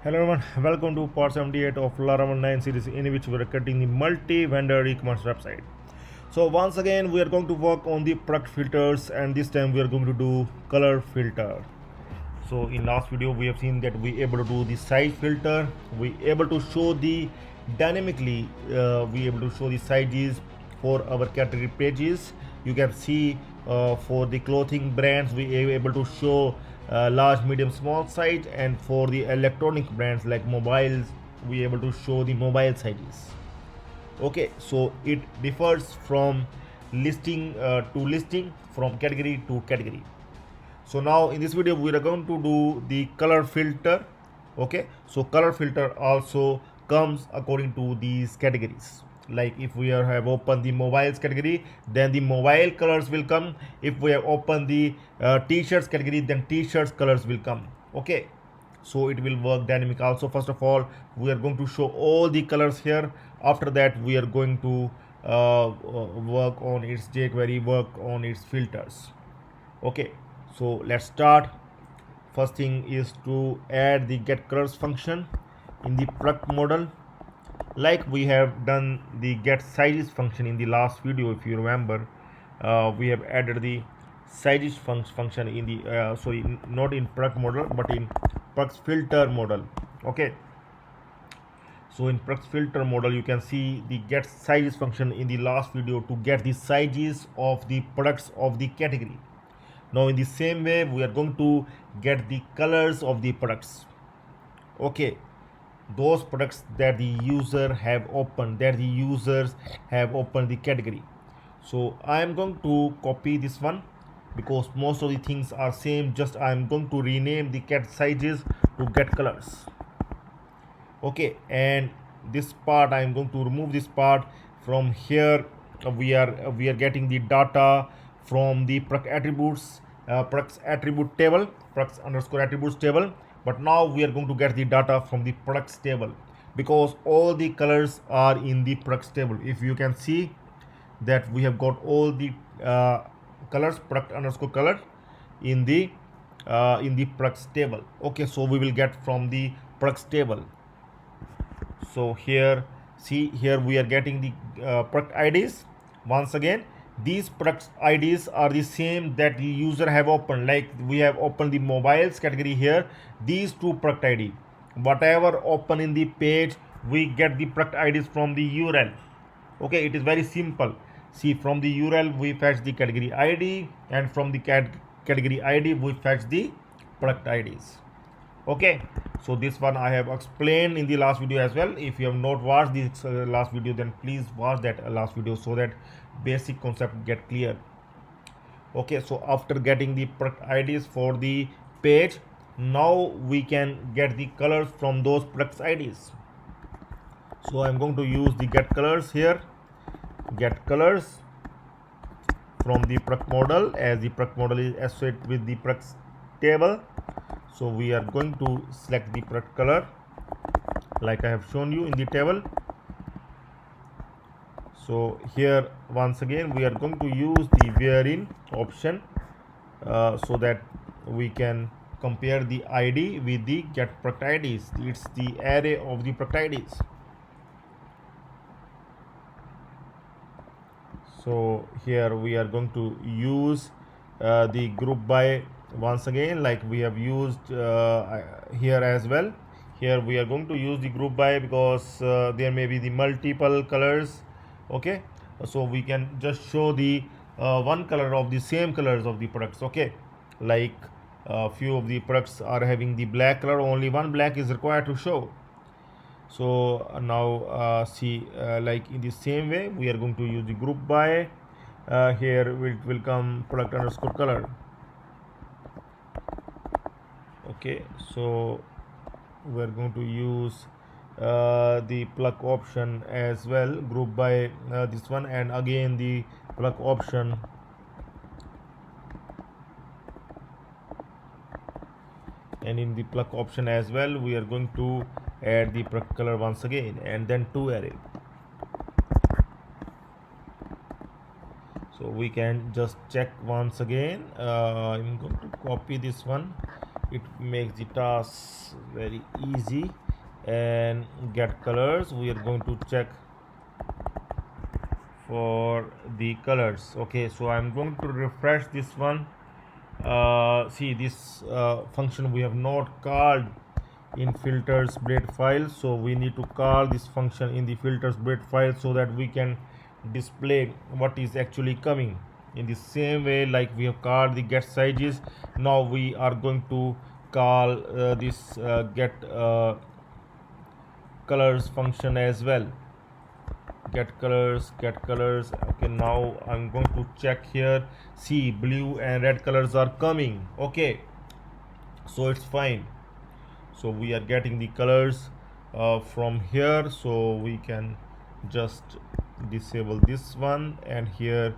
Hello everyone, welcome to part 78 of Laravel 9 series, in which we are cutting the multi-vendor e-commerce website. So once again we are going to work on the product filters, and this time we are going to do color filter. So in last video we have seen that we able to do the size filter, we able to show the dynamically we able to show the sizes for our category pages. You can see for the clothing brands we are able to show large, medium, small size, and for the electronic brands like mobiles we able to show the mobile sizes. Okay, so it differs from listing to listing, from category to category. So now in this video we are going to do the color filter. Okay, so color filter also comes according to these categories. Like if we have opened the mobiles category, then the mobile colors will come. If we have opened the t-shirts category, then t-shirts colors will come. Okay, so it will work dynamic also. First of all we are going to show all the colors here. After that we are going to work on its jQuery, work on its filters. Okay, so let's start. First thing is to add the getColors function in the product model, like we have done the getSizes function in the last video. If you remember, we have added the sizes function in the sorry, not in product model but in ProductsFilter model. Okay, so in ProductsFilter model you can see the getSizes function in the last video to get the sizes of the products of the category. Now in the same way we are going to get the colors of the products. Okay, those products that the user have opened, that the users have opened the category. So I am going to copy this one because most of the things are same, just I am going to rename the cat sizes to getColors. Okay, and this part I am going to remove this part. From here we are getting the data from the product attributes, products attribute table, products underscore attributes table. But now we are going to get the data from the products table because all the colors are in the products table. If you can see that we have got all the colors, product underscore color in the products table. Okay, so we will get from the products table. So here, see, here we are getting the product IDs. Once again these product IDs are the same that the user have opened. Like we have opened the mobiles category here, these two product ID, whatever open in the page we get the product IDs from the URL. Okay, it is very simple. See, from the URL we fetch the category ID, and from the category ID we fetch the product IDs. Okay, so this one I have explained in the last video as well. If you have not watched this last video, then please watch that last video so that basic concept get clear. Okay, so after getting the product IDs for the page, now we can get the colors from those product IDs. So I'm going to use the getColors here, getColors from the product model, as the product model is associated with the products table. So we are going to select the product color like I have shown you in the table. So here once again we are going to use the wherein option so that we can compare the ID with the get product IDs. It's the array of the product IDs. So here we are going to use the group by once again, like we have used here as well. Here we are going to use the group by because there may be the multiple colors. Okay, so we can just show the one color of the same colors of the products. Okay, like few of the products are having the black color, only one black is required to show. So now see, like in the same way we are going to use the group by. Here it will come product underscore color. Okay, so we are going to use the plug option as well, group by this one, and again the plug option. And in the plug option as well we are going to add the product color once again, and then to array. So we can just check once again. I'm going to copy this one it makes the task very easy. And get colors, we are going to check for the colors. Okay, so I'm going to refresh this one. See, this function we have not called in filters blade file, so we need to call this function in the filters blade file so that we can display what is actually coming. In the same way like we have called the get sizes, now we are going to call this get colors function as well. get colors. Okay, now I'm going to check here. See, blue and red colors are coming. Okay, so it's fine. So we are getting the colors from here, so we can just disable this one, and here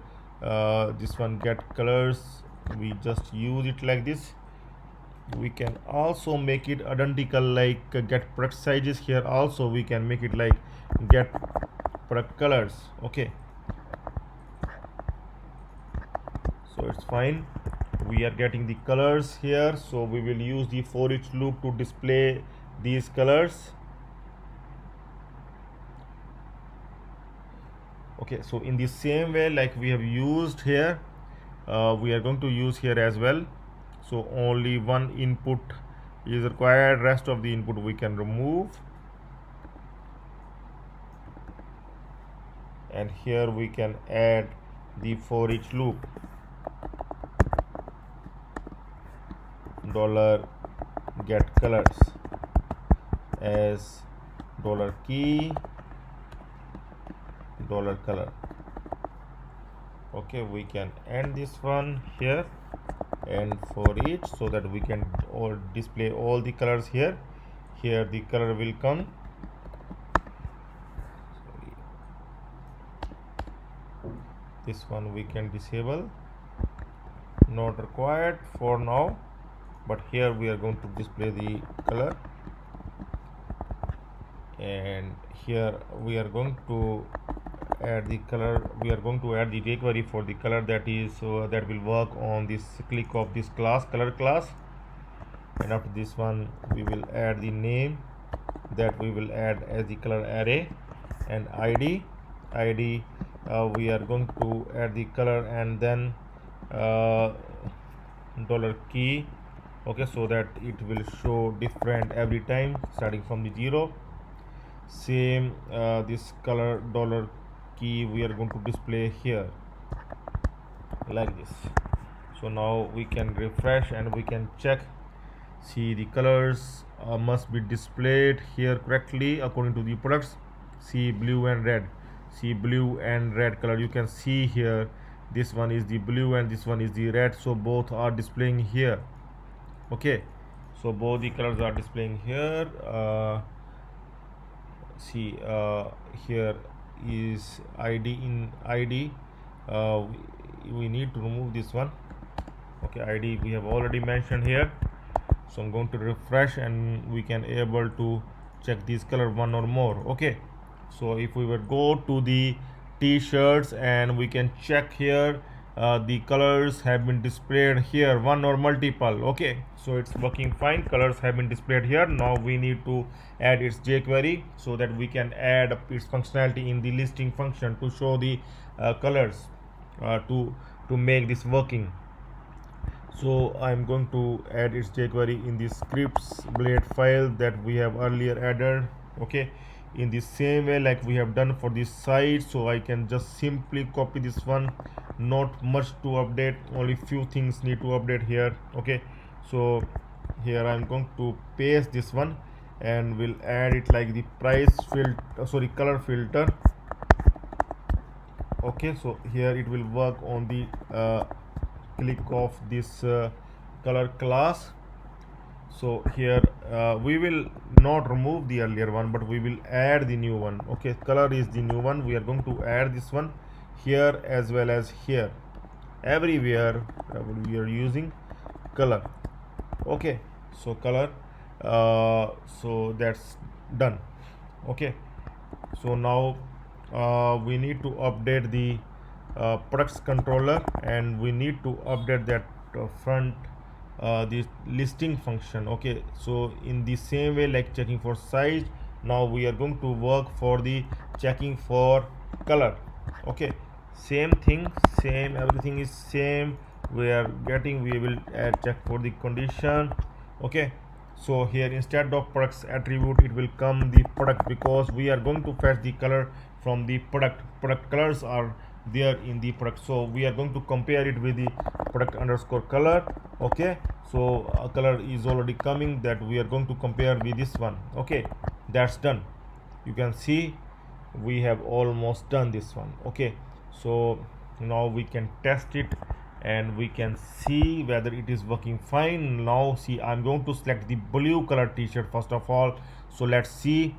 this one get colors, we just use it like this. We can also make it identical like get product sizes. Here also we can make it like get product colors. Okay, so it's fine. We are getting the colors here, so we will use the for each loop to display these colors. Okay, so in the same way like we have used here, we are going to use here as well. So only one input is required, rest of the input we can remove. And here we can add the for each loop. $get colors as $key $color. Okay, we can end this one here and for each, so that we can all display all the colors here. Here the color will come. This one we can disable, not required for now, but here we are going to display the color. And here we are going to add the color. We are going to add the jQuery for the color, that is that will work on this click of this class, color class. And after this one we will add the name that we will add as the color array, and id we are going to add the color, and then $key. Okay, so that it will show different every time starting from the 0. Same this color $key we are going to display here like this. So now we can refresh and we can check. See, the colors must be displayed here correctly according to the products. See, blue and red. See, blue and red color, you can see here this one is the blue and this one is the red, so both are displaying here. Okay, so both the colors are displaying here. See, here is id. In id we need to remove this one. Okay, id we have already mentioned here. So I'm going to refresh and we can able to check this color one or more. Okay, so if we were go to the t-shirts and we can check here, the colors have been displayed here, one or multiple. Okay, so it's working fine, colors have been displayed here. Now we need to add its jQuery so that we can add up its functionality in the listing function to show the colors to make this working. So I'm going to add its jQuery in the scripts.blade file that we have earlier added. Okay, in the same way like we have done for this site, so I can just simply copy this one, not much to update, only few things need to update here. Okay, so here I'm going to paste this one and we'll add it like the price filter, color filter. Okay, so here it will work on the click of this color class. So here we will not remove the earlier one, but we will add the new one. Okay, color is the new one, we are going to add this one here as well as here, everywhere we are using color. Okay, so color, so that's done. Okay, so now we need to update the products controller, and we need to update that front this listing function. Okay, so in the same way like checking for size, now we are going to work for the checking for color. Okay, same thing, same, everything is same. We are getting, we will check for the condition. Okay, so here instead of products attribute it will come the product, because we are going to fetch the color from the product colors are there in the product, so we are going to compare it with the product underscore color. Okay, so color is already coming, that we are going to compare with this one. Okay, that's done. You can see we have almost done this one. Okay, so now we can test it and we can see whether it is working fine. Now see, I'm going to select the blue color t-shirt first of all. So let's see,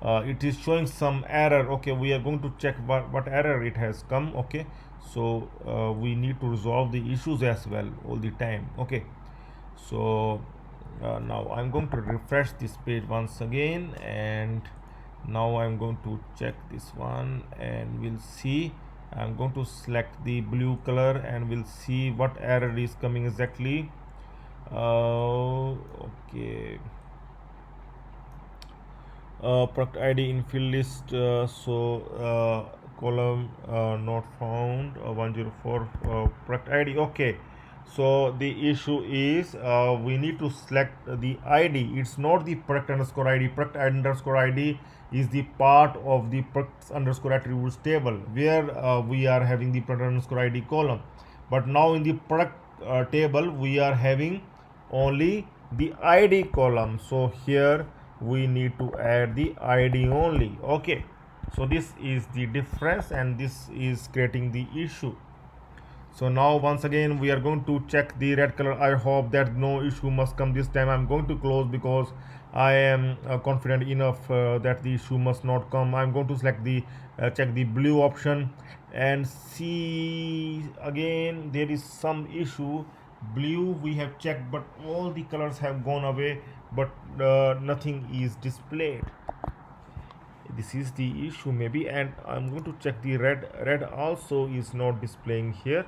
it is showing some error. Okay, we are going to check what error it has come. Okay, so we need to resolve the issues as well all the time. Okay, so now I'm going to refresh this page once again, and now I'm going to check this one and we'll see. I'm going to select the blue color and we'll see what error is coming exactly. Okay, product ID in field list, column not found, 104 product ID. Okay, so the issue is we need to select the ID. It's not the product underscore ID. Product underscore ID is the part of the product underscore attributes table, where we are having the product underscore ID column. But now in the product table we are having only the ID column, so here we need to add the ID only. Okay, so this is the difference and this is creating the issue. So now once again we are going to check the red color. I hope that no issue must come this time. I'm going to close because I am confident enough that the issue must not come. I'm going to select the check the blue option and see again there is some issue. Blue we have checked, but all the colors have gone away, but nothing is displayed. This is the issue maybe. And I'm going to check the red also is not displaying here.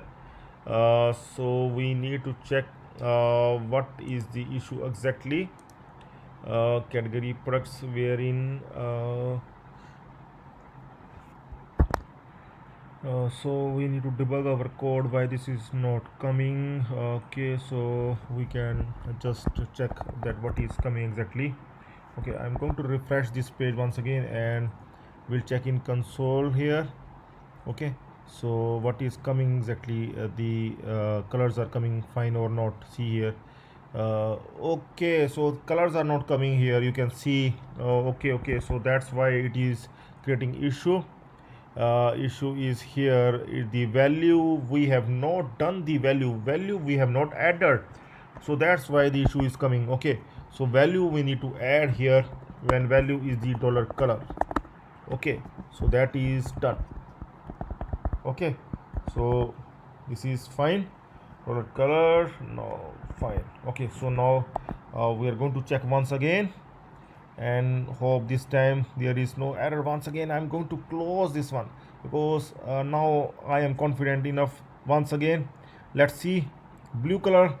So we need to check what is the issue exactly. Category products wherein so we need to debug our code why this is not coming. Okay, so we can just check that what is coming exactly. Okay, I'm going to refresh this page once again and we'll check in console here. Okay, so what is coming exactly, the colors are coming fine or not. See here, okay, so colors are not coming here, you can see. Okay, so that's why it is creating issue. Issue is here, the value we have not done, the value we have not added, so that's why the issue is coming. Okay, so value we need to add here when value is the $color. Okay, so that is done. Okay, so this is fine. $color, no, fine. Okay, so now we are going to check once again and hope this time there is no error. Once again I'm going to close this one because now I am confident enough. Once again let's see, blue color.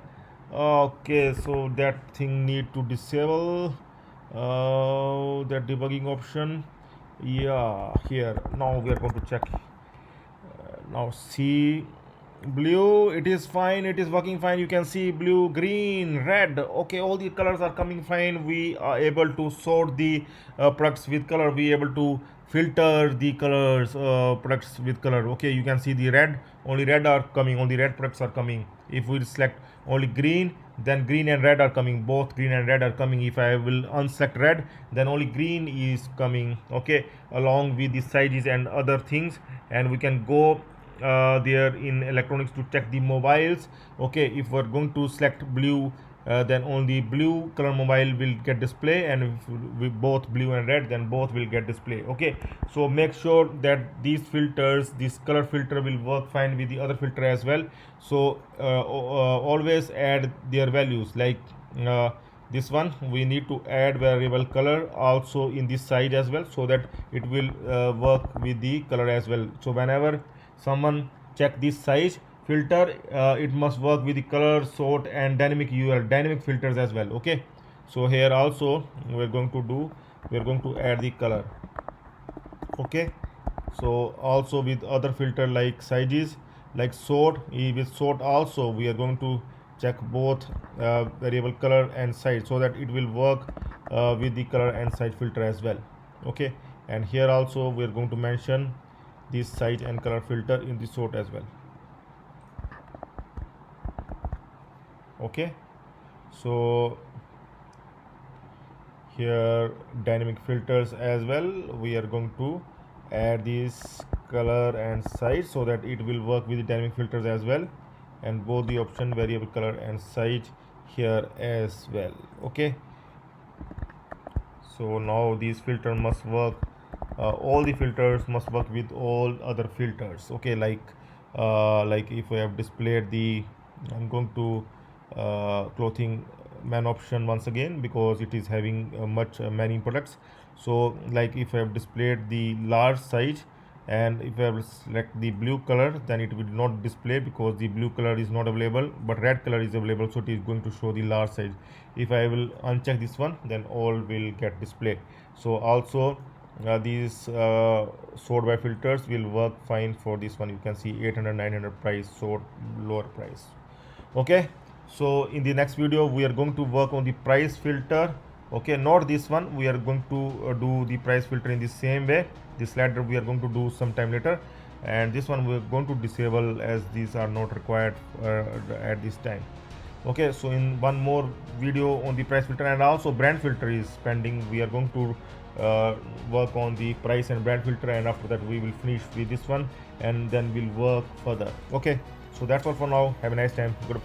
Okay, so that thing need to disable that debugging option. Yeah, here now we are going to check. Now see, blue, it is fine, it is working fine. You can see blue, green, red. Okay, all the colors are coming fine. We are able to sort the products with color. We able to filter the colors, products with color. Okay, you can see the red, only red are coming, only red products are coming. If we select only green, then green and red are coming, both green and red are coming. If I will unselect red, then only green is coming. Okay, along with the sizes and other things. And we can go there in electronics to check the mobiles. Okay, if we're going to select blue, then only blue color mobile will get display, and if we both blue and red, then both will get display. Okay, so make sure that these filters, this color filter will work fine with the other filter as well. So always add their values, like this one we need to add variable color also in this side as well, so that it will work with the color as well. So whenever someone check this size filter, it must work with the color, sort, and dynamic URL, dynamic filters as well. Okay, so here also we're going to add the color. Okay, so also with other filter like sizes, like sort, with sort also we are going to check both variable color and size, so that it will work with the color and size filter as well. Okay, and here also we are going to mention this size and color filter in the sort as well. Okay, so here dynamic filters as well, we are going to add this color and size so that it will work with the dynamic filters as well, and both the option variable color and size here as well. Okay, so now these filter must work, all the filters must work with all other filters. Okay, like if we have displayed the, I'm going to clothing man option once again, because it is having many products. So like if I have displayed the large size, and if I have select the blue color, then it will not display because the blue color is not available, but red color is available, so it is going to show the large size. If I will uncheck this one, then all will get displayed. So also these sort by filters will work fine for this one. You can see 800, 900 price, sort lower price. Okay, so in the next video we are going to work on the price filter. Okay, not this one, we are going to do the price filter in the same way. This latter we are going to do sometime later, and this one we are going to disable as these are not required at this time. Okay, so in one more video on the price filter, and also brand filter is pending. We are going to work on the price and brand filter, and after that we will finish with this one, and then we'll work further. Okay, so that's all for now. Have a nice time. Good.